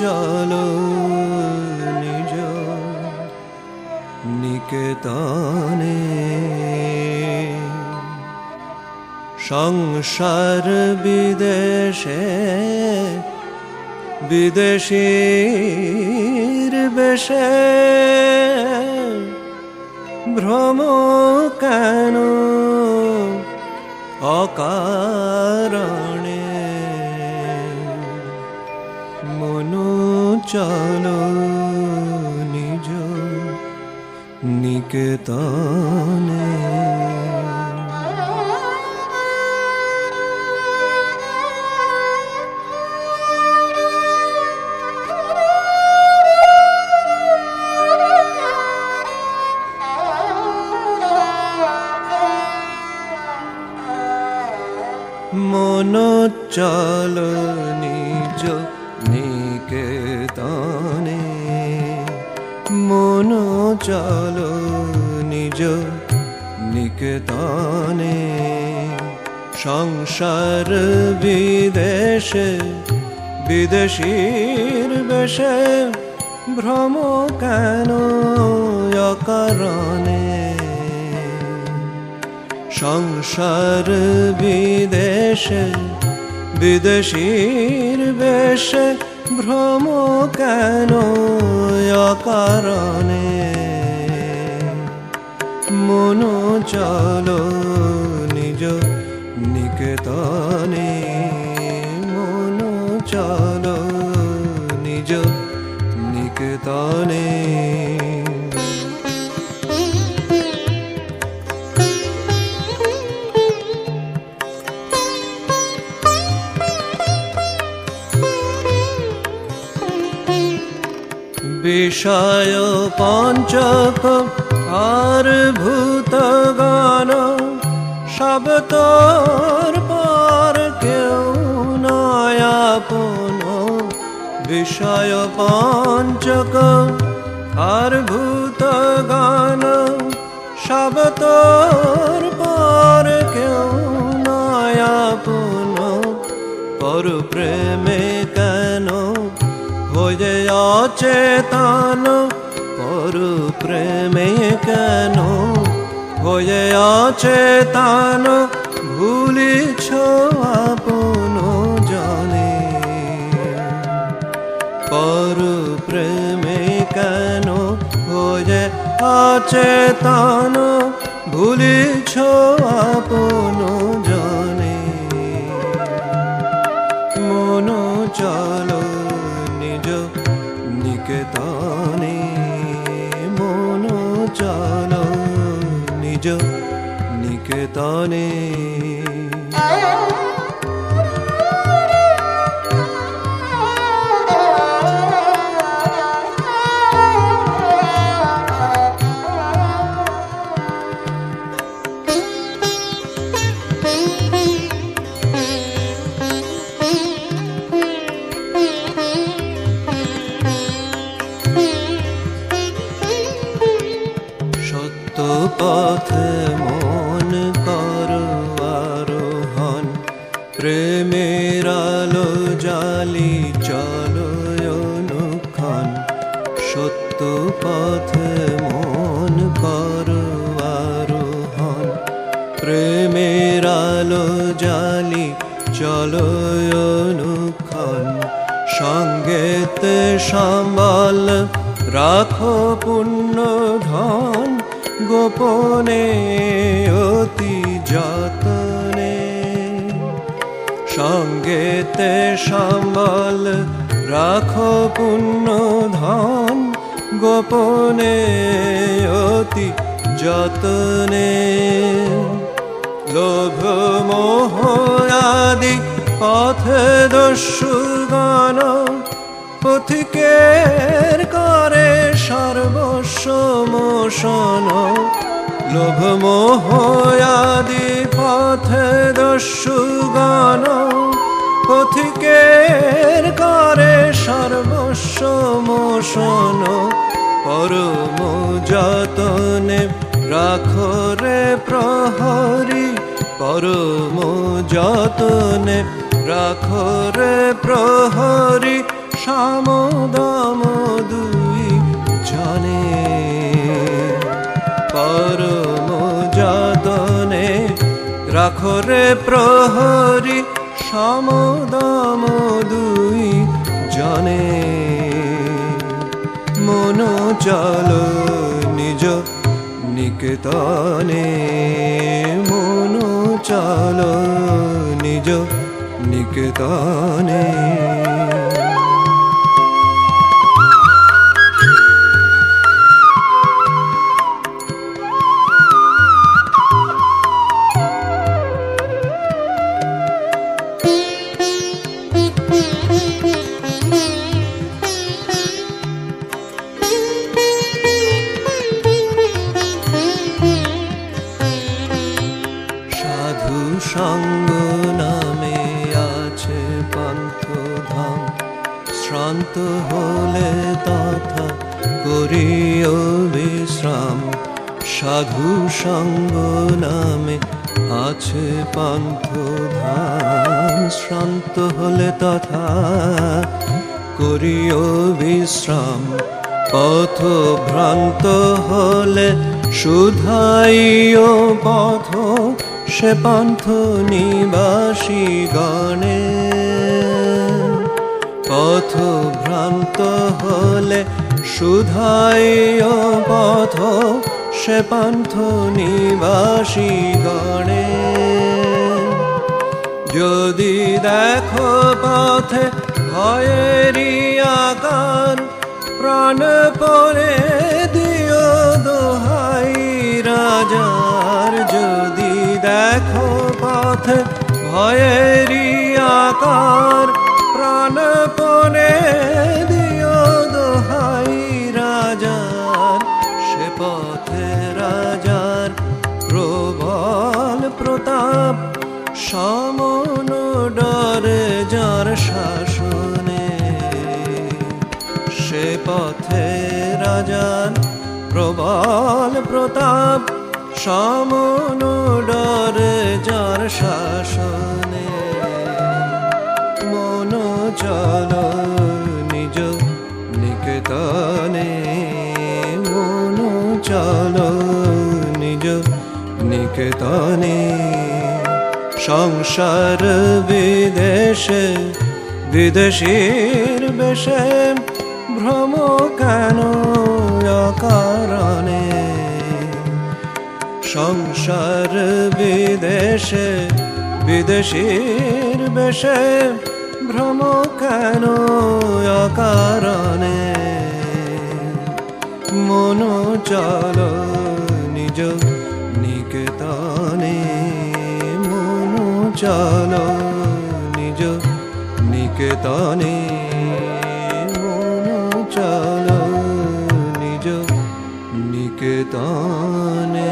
চলো নিজ নিকেতনে। সংসার বিদেশে বিদেশীর বেশে ভ্রম কেন অকারণে। মনো চলো নিজ নিকেতনে। মনো চলো নিজ নিকেতনে। মনো চলো নিজ নিকেতনে। সংসার বিদেশে বিদেশীর বেশে ভ্রম কেন অকারণে। সংসার বিদেশে বিদেশীর বেশে ভ্রম কেন অকারণে। মনো চলো নিজ নিকেতনে। মনো চলো নিজ নিকেতনে। বিষয় পঞ্চক আর ভূতগণ সব তোর পর কেউ নয় আপন। বিষয় পঞ্চক আর ভূতগণ সব তোর পর কেউ নয় আপন। পর প্রেমে কেন হয়ে অচেতন। পর প্রেমে কেন হয়ে অচেতন। ভুলিছ আপন জনে। পর প্রেমে কেন হয়ে অচেতন। ভুলিছ আপন জনে। মনো চলো নিজ নিকেতনে। মনো চলো নিজ নিকেতনে। পথে মন করো আরোহণ। প্রেমের আলো জালি চলো অনুক্ষণ। সত্য পথে মন করো আরোহণ। প্রেমের আলো জালি চলো অনুক্ষণ। সঙ্গেতে সম্বল রাখো পুণ্য ধন। গোপনে অতি যতনে। সঙ্গেতে সম্বল রাখো পুণ্য ধন। গোপনে অতি যতনে। লোভ মোহ আদি পথে দস্যুগণ পথিকের করে সর্বস্ব মোশন। লোভ মোহ আদি পথে দস্যুগণ পথিকের করে সর্বস্ব মোশন। পরম যতনে রাখো রে প্রহরী। পরম যতনে রাখো রে প্রহরী। সাম দাম দুই জনে পরম যতনে রাখো রে প্রহরী সাম দাম দুই জনে মন চলো নিজ নিকেতনে মন চলো নিজ নিকেতনে সাধু সঙ্গ নামে আছে পান্থধাম শ্রান্ত হলে তথা করিও বিশ্রাম সাধু সঙ্গ নামে আছে পান্থধাম শ্রান্ত হলে তথা করিও বিশ্রাম পথ ভ্রান্ত হলে শুধাইও পথ সে পান্থ নিবাসী গণে পথ ভ্রান্ত হলে শুধাইও পথ সে পান্থ নিবাসী গণে যদি দেখো পথে ভয়েরই আকার প্রাণপণে দিও দোহাই রাজার যদি দেখো পথে ভয়েরই আকার প্রাণপণে দিও দোহাই রাজার সে পথে রাজার প্রবল প্রতাপ সমন ডরে যার শাসনে সে পথে রাজার প্রবল প্রতাপ সমন ডরে যার শাসনে মন চলো নিজ নিকেতনে মন চলো নিজ নিকেতনে সংসার বিদেশে বিদেশীর বেশে ভ্রম কেন অকারণে সংসার বিদেশে বিদেশীর বেশে ভ্রম কেন অকারণে মন চলো নিজ নিকেতনে মন চলো নিজ নিকেতনে মন চলো নিজ নিকেতনে।